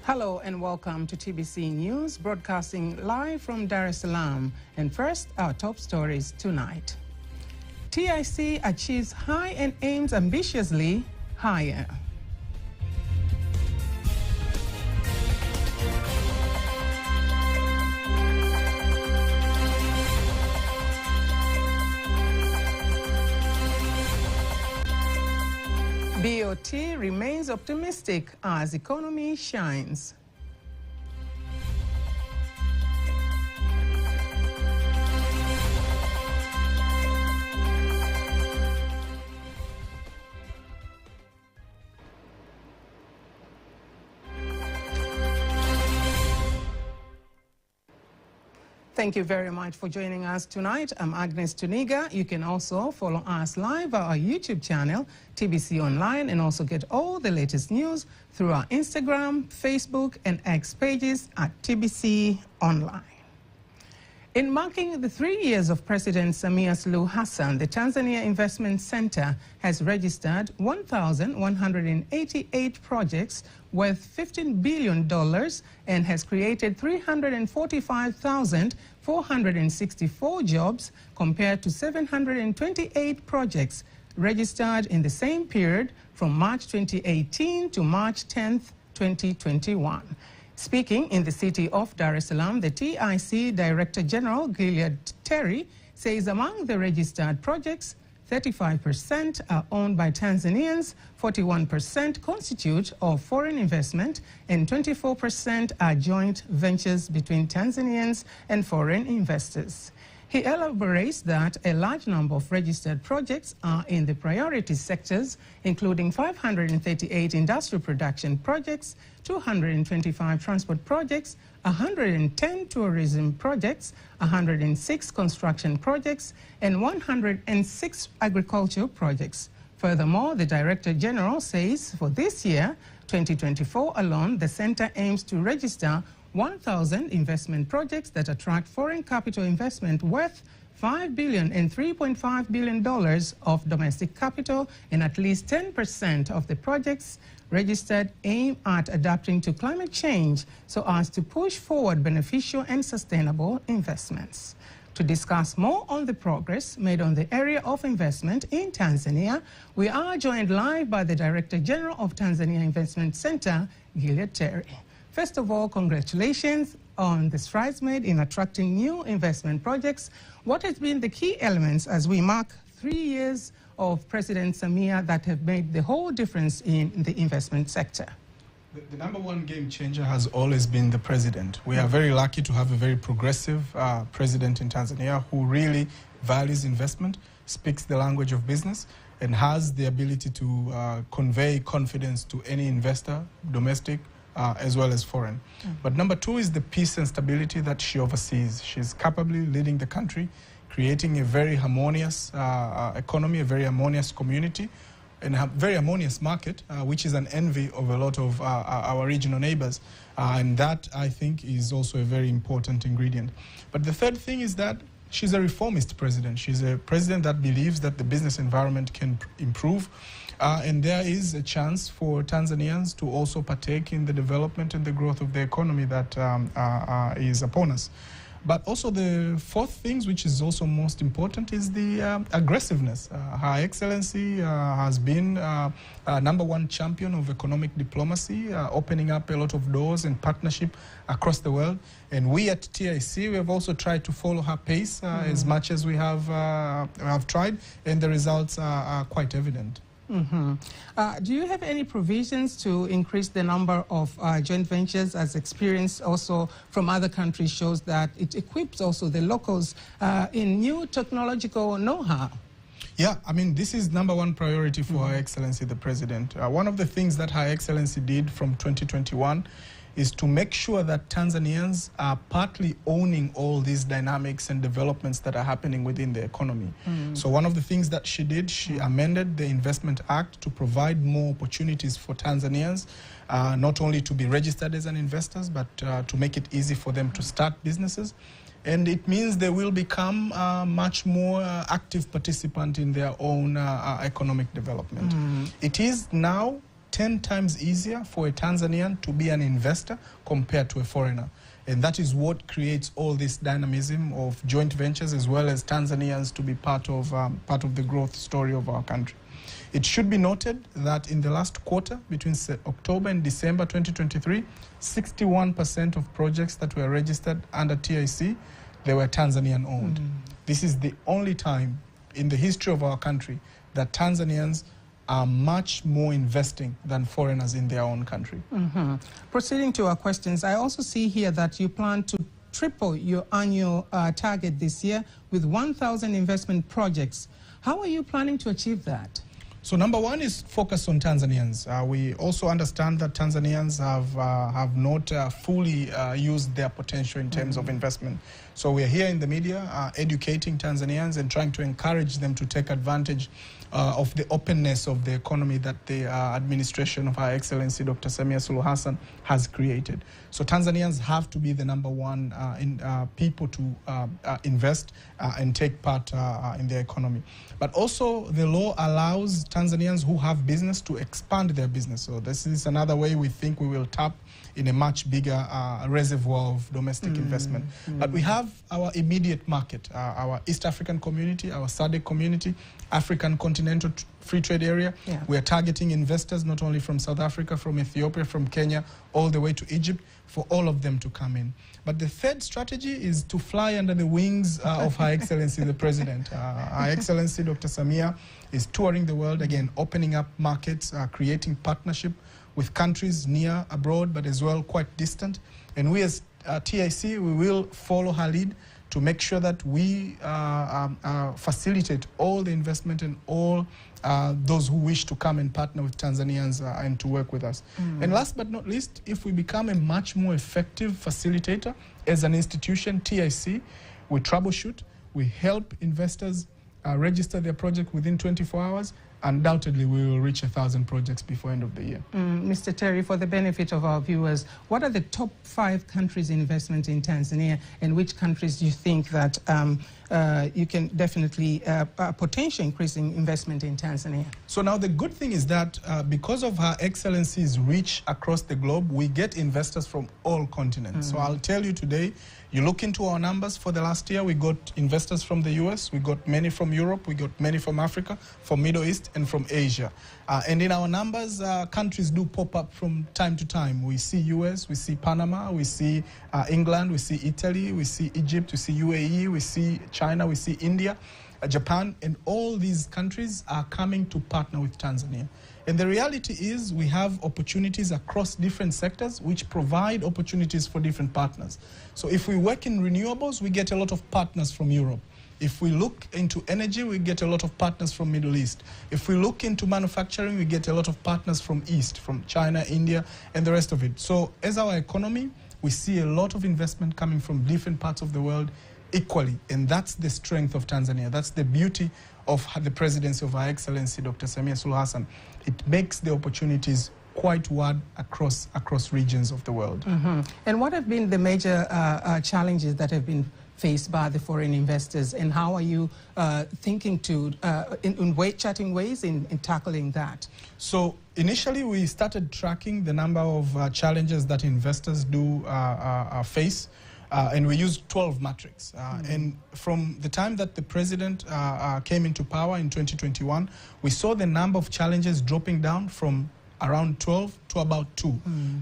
Hello and welcome to TBC News, broadcasting live from Dar es Salaam. And first, our top stories tonight. TIC achieves high and aims ambitiously higher. BOT remains optimistic as economy shines. Thank you very much for joining us tonight. I'm Agnes Tuniga. You can also follow us live on our YouTube channel, TBC Online, and also get all the latest news through our Instagram, Facebook, and X pages at TBC Online. In marking the 3 years of President Samia Suluhu Hassan, the Tanzania Investment Center has registered 1,188 projects worth $15 billion and has created 345,464 jobs compared to 728 projects registered in the same period from March 2018 to March 10, 2021. Speaking in the city of Dar es Salaam, the TIC Director General, Gilead Terry, says among the registered projects, 35% are owned by Tanzanians, 41% constitute of foreign investment, and 24% are joint ventures between Tanzanians and foreign investors. He elaborates that a large number of registered projects are in the priority sectors, including 538 industrial production projects, 225 transport projects, 110 tourism projects, 106 construction projects, and 106 agricultural projects. Furthermore, the Director General says for this year, 2024 alone, the center aims to register 1,000 investment projects that attract foreign capital investment worth $5 billion and $3.5 billion of domestic capital, and at least 10% of the projects registered aim at adapting to climate change so as to push forward beneficial and sustainable investments. To discuss more on the progress made on the area of investment in Tanzania, we are joined live by the Director General of Tanzania Investment Center, Gilead Terry. First of all, congratulations on the strides made in attracting new investment projects. What has been the key elements as we mark 3 years of President Samia that have made the whole difference in the investment sector? The number one game changer has always been the president. We are very lucky to have a very progressive president in Tanzania who really values investment, speaks the language of business, and has the ability to convey confidence to any investor, domestic, as well as foreign. But number two is the peace and stability that she oversees. She's capably leading the country, creating a very harmonious economy, a very harmonious community, and a very harmonious market, which is an envy of a lot of our regional neighbors. And that, I think, is also a very important ingredient. But the third thing is that she's a reformist president. She's a president that believes that the business environment can improve. And there is a chance for Tanzanians to also partake in the development and the growth of the economy that is upon us. But also the fourth thing, which is also most important, is the aggressiveness. Her Excellency has been number one champion of economic diplomacy, opening up a lot of doors and partnership across the world. And we at TIC, we have also tried to follow her pace as much as we have tried, and the results are quite evident. Do you have any provisions to increase the number of joint ventures, as experience also from other countries shows that it equips also the locals in new technological know-how? Yeah, I mean, this is number one priority for Her Excellency the President. One of the things that Her Excellency did from 2021 is to make sure that Tanzanians are partly owning all these dynamics and developments that are happening within the economy. So one of the things that she did, she amended the Investment Act to provide more opportunities for Tanzanians, not only to be registered as an investor, but to make it easy for them to start businesses. And it means they will become a much more active participant in their own economic development. It is now 10 times easier for a Tanzanian to be an investor compared to a foreigner. And that is what creates all this dynamism of joint ventures, as well as Tanzanians to be part of the growth story of our country. It should be noted that in the last quarter, between October and December 2023, 61% of projects that were registered under TIC, they were Tanzanian owned. This is the only time in the history of our country that Tanzanians are much more investing than foreigners in their own country. Proceeding to our questions, I also see here that you plan to triple your annual target this year with 1,000 investment projects. How are you planning to achieve that? So number one is focus on Tanzanians. We also understand that Tanzanians have not fully used their potential in terms of investment. So we are here in the media educating Tanzanians and trying to encourage them to take advantage of the openness of the economy that the administration of Her Excellency Dr. Samia Suluhu Hassan has created. So Tanzanians have to be the number one people to invest and take part in the economy. But also the law allows Tanzanians who have business to expand their business. So this is another way we think we will tap in a much bigger reservoir of domestic investment. But we have our immediate market, our East African community, our SADC community, African Continental Free Trade Area. We are targeting investors not only from South Africa, from Ethiopia, from Kenya, all the way to Egypt, for all of them to come in. But the third strategy is to fly under the wings of Her Excellency the President. Her Excellency Dr. Samia is touring the world, again, opening up markets, creating partnership with countries near, abroad, but as well quite distant. And we as TIC, we will follow her lead to make sure that we facilitate all the investment and all those who wish to come and partner with Tanzanians and to work with us. And last but not least, if we become a much more effective facilitator as an institution, TIC, we troubleshoot, we help investors register their project within 24 hours, undoubtedly we will reach 1,000 projects before end of the year. Mr. Terry, for the benefit of our viewers, what are the top 5 countries' investment in Tanzania, and which countries do you think that you can definitely potential increasing investment in Tanzania? So now the good thing is that because of Her Excellency's reach across the globe, we get investors from all continents. So I'll tell you today, you look into our numbers for the last year, we got investors from the US, we got many from Europe, we got many from Africa, from Middle East, and from Asia. And in our numbers, countries do pop up from time to time. We see US, we see Panama, we see England, we see Italy, we see Egypt, we see UAE, we see China, we see India, Japan, and all these countries are coming to partner with Tanzania. And the reality is we have opportunities across different sectors which provide opportunities for different partners. So if we work in renewables, we get a lot of partners from Europe. If we look into energy, we get a lot of partners from Middle East. If we look into manufacturing, we get a lot of partners from East, from China, India, and the rest of it. So as our economy, we see a lot of investment coming from different parts of the world equally. And that's the strength of Tanzania. That's the beauty of the presidency of Her Excellency Dr. Samia Suluhu Hassan. It makes the opportunities quite wide across regions of the world. And what have been the major challenges that have been faced by the foreign investors, and how are you thinking to, charting ways in tackling that? So initially we started tracking the number of challenges that investors do face. And we used 12 metrics. And from the time that the president came into power in 2021, we saw the number of challenges dropping down from around 12 to about 2.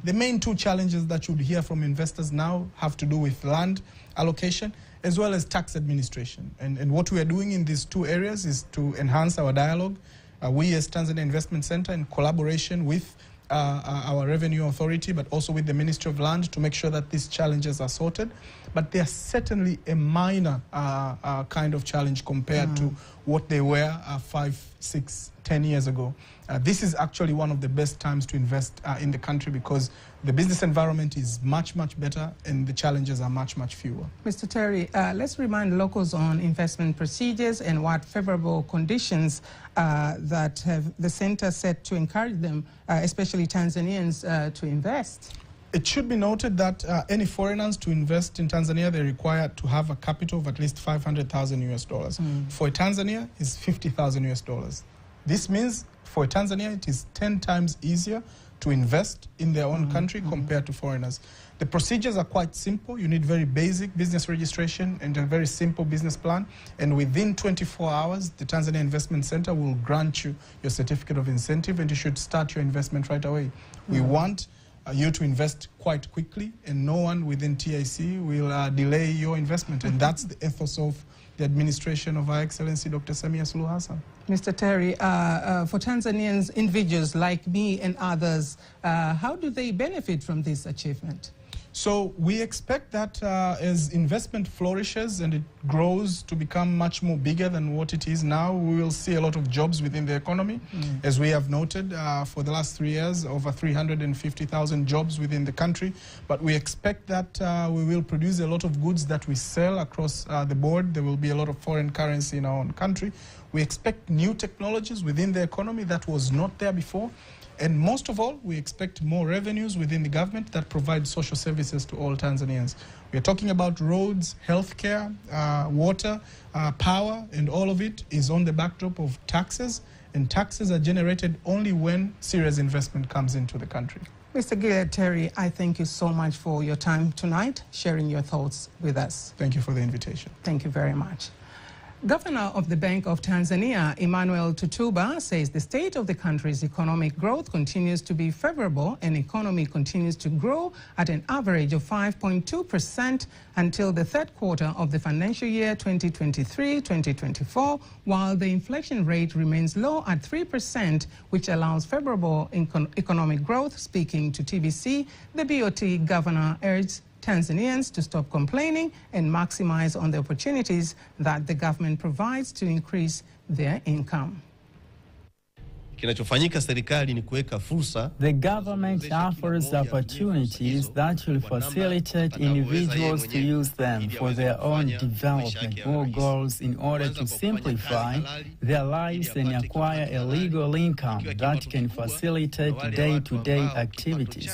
The main 2 challenges that you would hear from investors now have to do with land allocation as well as tax administration. And what we are doing in these 2 areas is to enhance our dialogue. We as Tanzania Investment Center, in collaboration with our revenue authority, but also with the Ministry of Land, to make sure that these challenges are sorted. But they are certainly a minor kind of challenge compared to what they were 5, 6, 10 years ago. This is actually one of the best times to invest in the country, because the business environment is much, much better and the challenges are much, much fewer. Mr. Terry, let's remind locals on investment procedures and what favorable conditions that have the center set to encourage them, especially Tanzanians, to invest. It should be noted that any foreigners to invest in Tanzania, they're required to have a capital of at least $500,000 US. For Tanzania, it's $50,000 US. This means for Tanzania, it is 10 times easier to invest in their own country compared to foreigners. The procedures are quite simple. You need very basic business registration and a very simple business plan. And within 24 hours, the Tanzania Investment Center will grant you your certificate of incentive, and you should start your investment right away. We want you to invest quite quickly, and no one within TIC will delay your investment. And that's the ethos of the administration of Her Excellency Dr. Samia Suluhu Hassan. Mr. Terry, for Tanzanians, individuals like me and others, how do they benefit from this achievement? So we expect that as investment flourishes and it grows to become much more bigger than what it is now, we will see a lot of jobs within the economy. As we have noted, for the last 3 years, over 350,000 jobs within the country. But we expect that we will produce a lot of goods that we sell across the board. There will be a lot of foreign currency in our own country. We expect new technologies within the economy that was not there before. And most of all, we expect more revenues within the government that provide social services to all Tanzanians. We are talking about roads, healthcare, water, power, and all of it is on the backdrop of taxes. And taxes are generated only when serious investment comes into the country. Mr. Gilad Terry, I thank you so much for your time tonight, sharing your thoughts with us. Thank you for the invitation. Thank you very much. Governor of the Bank of Tanzania, Emmanuel Tutuba, says the state of the country's economic growth continues to be favorable and economy continues to grow at an average of 5.2% until the third quarter of the financial year 2023-2024, while the inflation rate remains low at 3%, which allows favorable economic growth. Speaking to TBC, the BOT governor urged Tanzanians to stop complaining and maximize on the opportunities that the government provides to increase their income. The government offers opportunities that will facilitate individuals to use them for their own development or goals in order to simplify their lives and acquire a legal income that can facilitate day-to-day activities.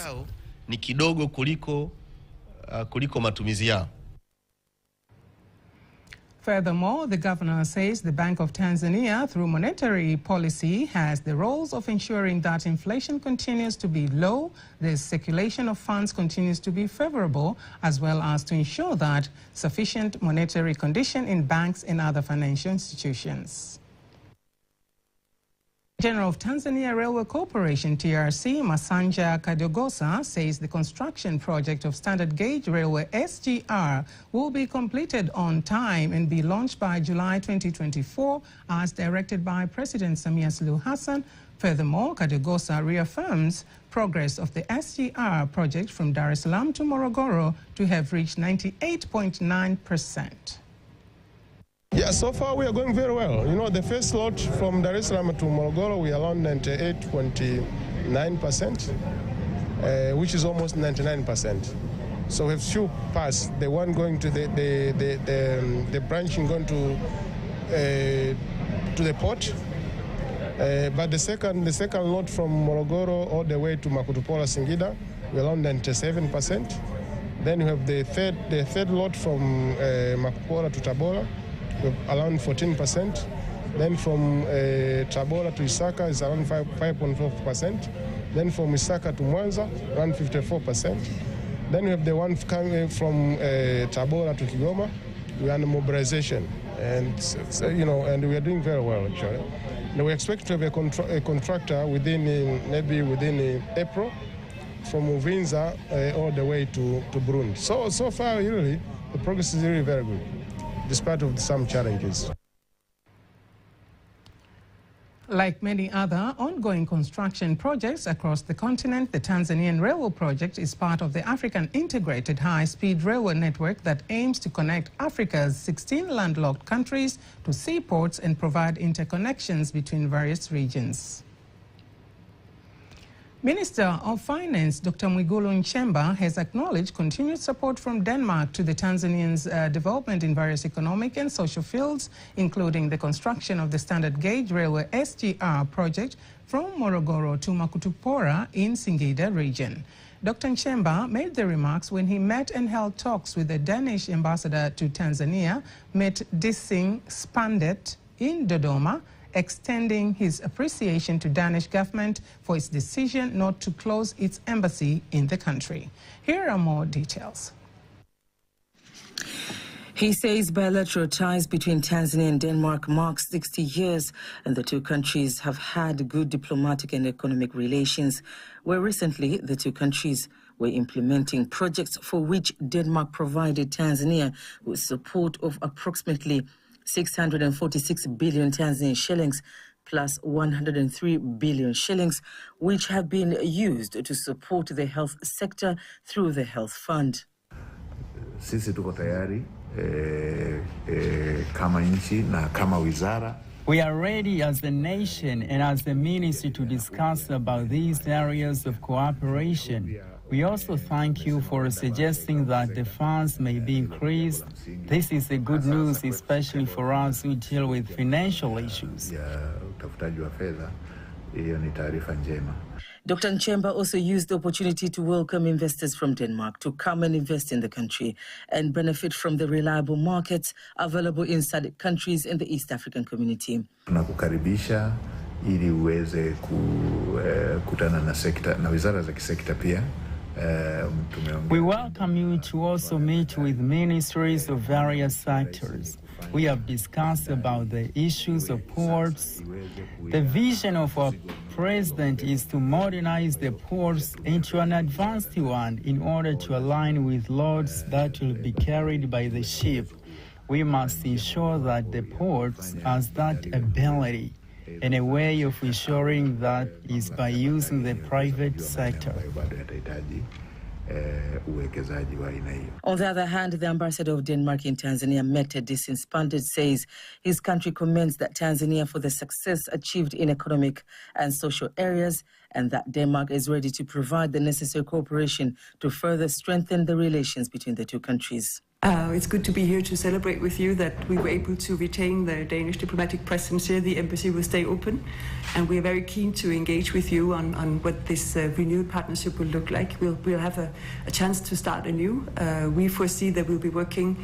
Furthermore, the governor says the Bank of Tanzania, through monetary policy, has the roles of ensuring that inflation continues to be low, the circulation of funds continues to be favorable, as well as to ensure that sufficient monetary condition in banks and other financial institutions. General of Tanzania Railway Corporation, TRC, Masanja Kadogosa, says the construction project of standard gauge railway SGR will be completed on time and be launched by July 2024, as directed by President Samia Suluhu Hassan. Furthermore, Kadogosa reaffirms progress of the SGR project from Dar es Salaam to Morogoro to have reached 98.9%. Yeah, so far we are going very well. You know, the first lot from Dar es Salaam to Morogoro, we are around 98.9%, which is almost 99%. So we have few parts. The one going to the branching going to the port, but the second lot from Morogoro all the way to Makutupola Singida, we are around 97%. Then you have the third lot from Makupola to Tabora, around 14%. Then from Tabora to Isaka is around 5.4%. Then from Isaka to Mwanza, around 54%. Then we have the one coming from Tabora to Kigoma. We are on mobilization, and so, you know, and we are doing very well actually. And we expect to have a contractor maybe within April, from Uvinza all the way to Burundi. So far, really, the progress is really very good, despite of some challenges. Like many other ongoing construction projects across the continent, the Tanzanian Railway Project is part of the African Integrated High-Speed Railway Network that aims to connect Africa's 16 landlocked countries to seaports and provide interconnections between various regions. Minister of Finance, Dr. Mwigulu Nchemba, has acknowledged continued support from Denmark to the Tanzanians' development in various economic and social fields, including the construction of the standard gauge railway SGR project from Morogoro to Makutupora in Singida region. Dr. Nchemba made the remarks when he met and held talks with the Danish ambassador to Tanzania, Mette Dissing Spandet, in Dodoma, extending his appreciation to Danish government for its decision not to close its embassy in the country. Here are more details. He says bilateral ties between Tanzania and Denmark mark 60 years, and the two countries have had good diplomatic and economic relations, where recently the two countries were implementing projects for which Denmark provided Tanzania with support of approximately 646 billion Tanzanian shillings plus 103 billion shillings, which have been used to support the health sector through the health fund. Sisi tuko tayari kama nchi na kama wizara. We are ready as the nation and as the ministry to discuss about these areas of cooperation. We also thank you for suggesting that the funds may be increased. This is a good news, especially for us who deal with financial issues. Utafutaji wa fedha, hiyo ni taarifa njema. Dr. Nchemba also used the opportunity to welcome investors from Denmark to come and invest in the country and benefit from the reliable markets available inside countries in the East African community. Tunakukaribisha ili uweze kukutana na sekta na wizara za kisekta pia. We welcome you to also meet with ministries of various sectors. We have discussed about the issues of ports. The vision of our president is to modernize the ports into an advanced one in order to align with loads that will be carried by the ship. We must ensure that the ports has that ability, and a way of ensuring that is by using the private sector. On the other hand, the ambassador of Denmark in Tanzania, Mette Disinspanded, says his country commends that Tanzania for the success achieved in economic and social areas, and that Denmark is ready to provide the necessary cooperation to further strengthen the relations between the two countries. It's good to be here to celebrate with you that we were able to retain the Danish diplomatic presence here. The embassy will stay open, and we are very keen to engage with you on what this renewed partnership will look like. We'll have a chance to start anew. We foresee that we'll be working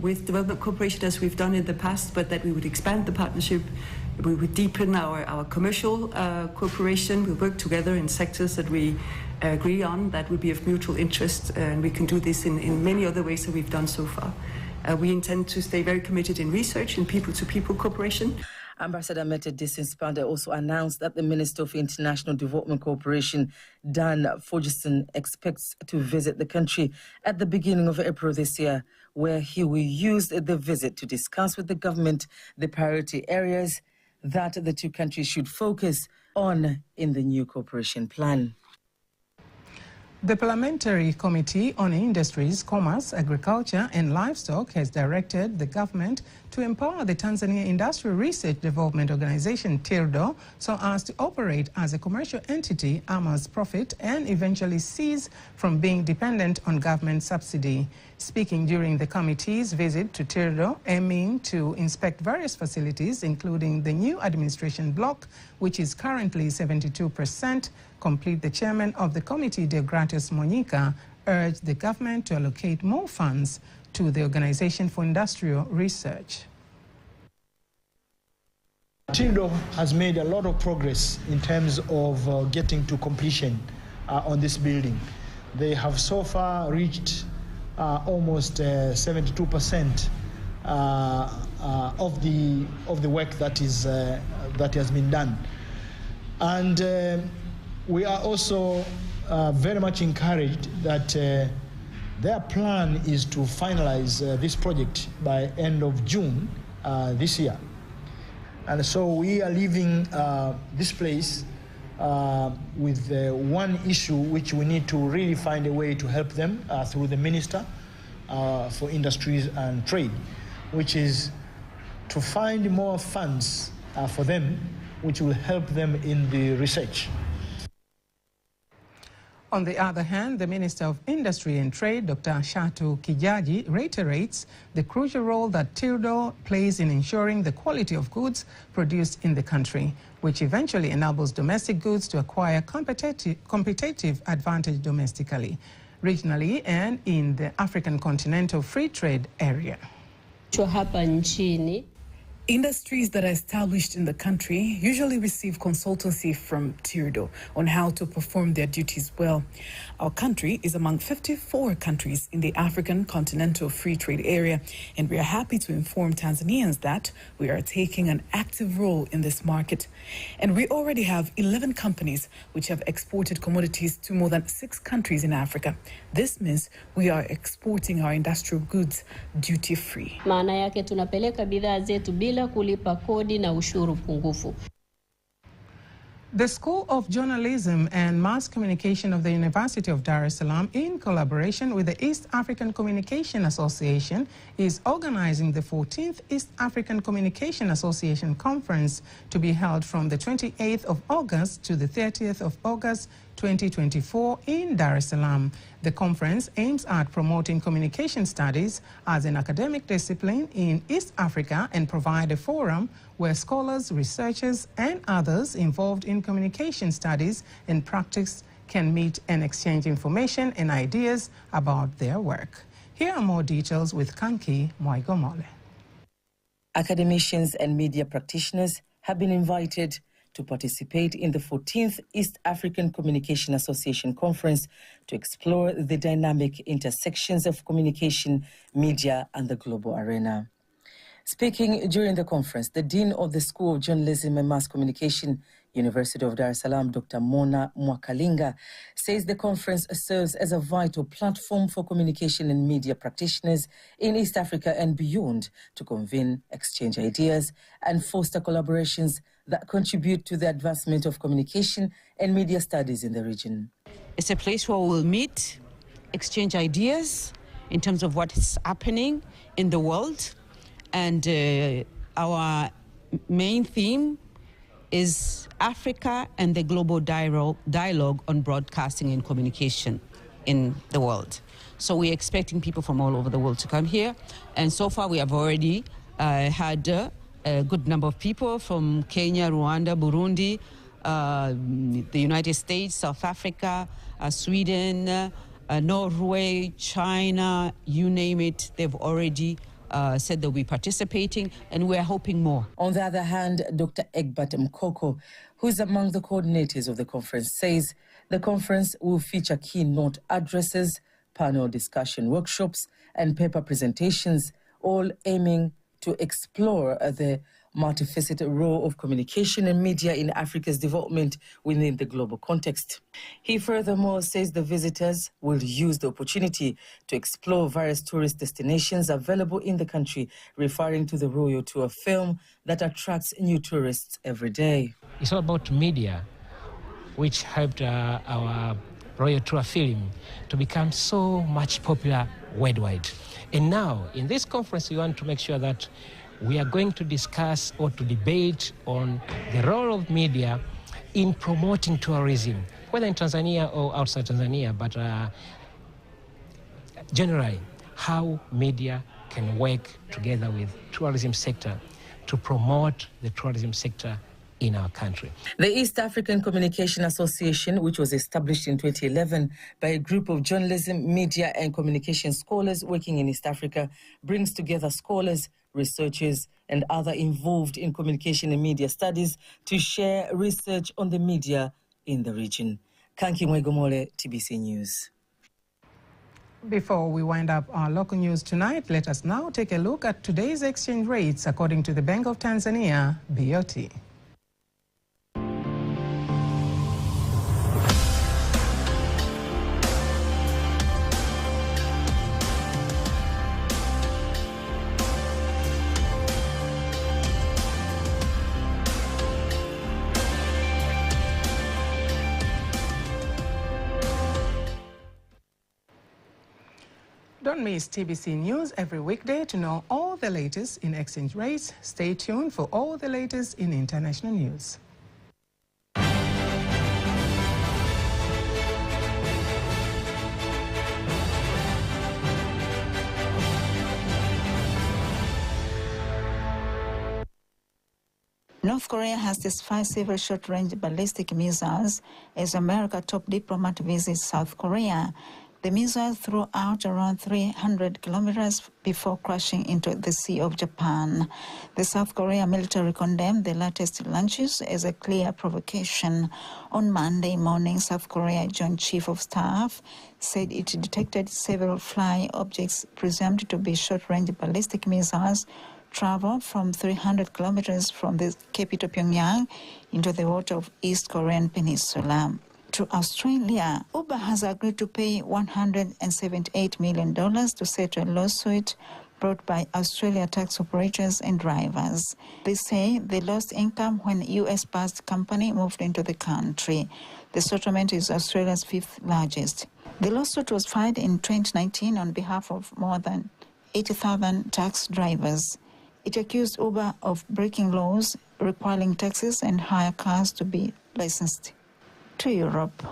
with development cooperation as we've done in the past, but that we would expand the partnership. We would deepen our commercial cooperation. We'll work together in sectors that we agree on that would be of mutual interest, and we can do this in many other ways that we've done so far. We intend to stay very committed in research and people-to-people cooperation. Ambassador Mette Disinspanded also announced that the Minister of International Development Cooperation, Dan Forgesson, expects to visit the country at the beginning of April this year, where he will use the visit to discuss with the government the priority areas that the two countries should focus on in the new cooperation plan. The Parliamentary Committee on Industries, Commerce, Agriculture and Livestock has directed the government to empower the Tanzania Industrial Research Development Organization, TIRDO, so as to operate as a commercial entity, amass profit, and eventually cease from being dependent on government subsidy. Speaking during the committee's visit to TIRDO, aiming to inspect various facilities, including the new administration block, which is currently 72% complete, the chairman of the committee, Deogratis Monica, urged the government to allocate more funds to the Organization for Industrial Research. TIRDO has made a lot of progress in terms of getting to completion on this building. They have so far reached almost 72% of the work that has been done, and we are also very much encouraged that their plan is to finalize this project by end of June this year. And so we are leaving this place with one issue which we need to really find a way to help them through the Minister for Industries and Trade, which is to find more funds for them, which will help them in the research. On the other hand, the Minister of Industry and Trade, Dr. Shatu Kijaji, reiterates the crucial role that TIRDO plays in ensuring the quality of goods produced in the country, which eventually enables domestic goods to acquire competitive advantage domestically, regionally, and in the African Continental Free Trade Area. Hapa nchini Industries that are established in the country usually receive consultancy from TIRDO on how to perform their duties well. Our country is among 54 countries in the African Continental Free Trade Area, and we are happy to inform Tanzanians that we are taking an active role in this market. And we already have 11 companies which have exported commodities to more than 6 countries in Africa. This means we are exporting our industrial goods duty-free. Maana yake tunapeleka bidhaa zetu bila kulipa kodi na ushuru pungufu. The School of Journalism and Mass Communication of the University of Dar es Salaam, in collaboration with the East African Communication Association, is organizing the 14th East African Communication Association Conference to be held from the 28th of August to the 30th of August 2024 in Dar es Salaam. The conference aims at promoting communication studies as an academic discipline in East Africa and provide a forum where scholars, researchers, and others involved in communication studies and practice can meet and exchange information and ideas about their work. Here are more details with Kanki Mwaigomole. Academicians and media practitioners have been invited to participate in the 14th East African Communication Association Conference to explore the dynamic intersections of communication, media, and the global arena. Speaking during the conference, the Dean of the School of Journalism and Mass Communication, University of Dar es Salaam, Dr. Mona Mwakalinga, says the conference serves as a vital platform for communication and media practitioners in East Africa and beyond to convene, exchange ideas, and foster collaborations that contribute to the advancement of communication and media studies in the region. It's a place where we'll meet, exchange ideas in terms of what is happening in the world. And our main theme is Africa and the global dialogue on broadcasting and communication in the world. So we're expecting people from all over the world to come here. And so far we have already had a good number of people from Kenya, Rwanda, Burundi, the United States, South Africa, Sweden, Norway, China, you name it, they've already said they'll be participating, and we're hoping more. On the other hand, Dr. Egbert Mkoko, who is among the coordinators of the conference, says the conference will feature keynote addresses, panel discussion workshops, and paper presentations, all aiming to explore the multifaceted role of communication and media in Africa's development within the global context. He furthermore says the visitors will use the opportunity to explore various tourist destinations available in the country, referring to the Royal Tour film that attracts new tourists every day. It's all about media, which helped our Royal Tour film to become so much popular worldwide. And now, in this conference, we want to make sure that we are going to discuss or to debate on the role of media in promoting tourism, whether in Tanzania or outside Tanzania, but generally, how media can work together with tourism sector to promote the tourism sector in our country. The East African Communication Association, which was established in 2011 by a group of journalism, media, and communication scholars working in East Africa, brings together scholars, researchers, and other involved in communication and media studies to share research on the media in the region. Kanki Mwegomole, TBC News. Before we wind up our local news tonight, let us now take a look at today's exchange rates according to the Bank of Tanzania, BOT. Don't miss TBC News every weekday to know all the latest in exchange rates. Stay tuned for all the latest in international news. North Korea has tested 5 several short-range ballistic missiles as America's top diplomat visits South Korea. The missile threw out around 300 kilometers before crashing into the Sea of Japan. The South Korea military condemned the latest launches as a clear provocation. On Monday morning, South Korea Joint Chief of Staff said it detected several flying objects presumed to be short-range ballistic missiles travel from 300 kilometers from the capital Pyongyang into the water of East Korean Peninsula. To Australia, Uber has agreed to pay $178 million to settle a lawsuit brought by Australia tax operators and drivers. They say they lost income when US-based company moved into the country. The settlement is Australia's fifth largest. The lawsuit was filed in 2019 on behalf of more than 80,000 tax drivers. It accused Uber of breaking laws, requiring taxis and hire cars to be licensed. To Europe,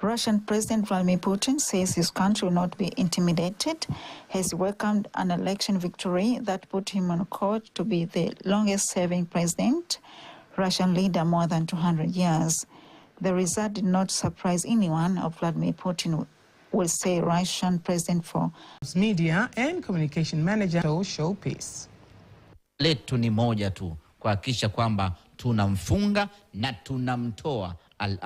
Russian President Vladimir Putin says his country will not be intimidated, has welcomed an election victory that put him on course to be the longest-serving president, Russian leader more than 200 years. The result did not surprise anyone of Vladimir Putin, will say Russian president for media and communication manager Showpiece. Letu ni moja tu, kuhakikisha kwamba tunamfunga na tunamtoa al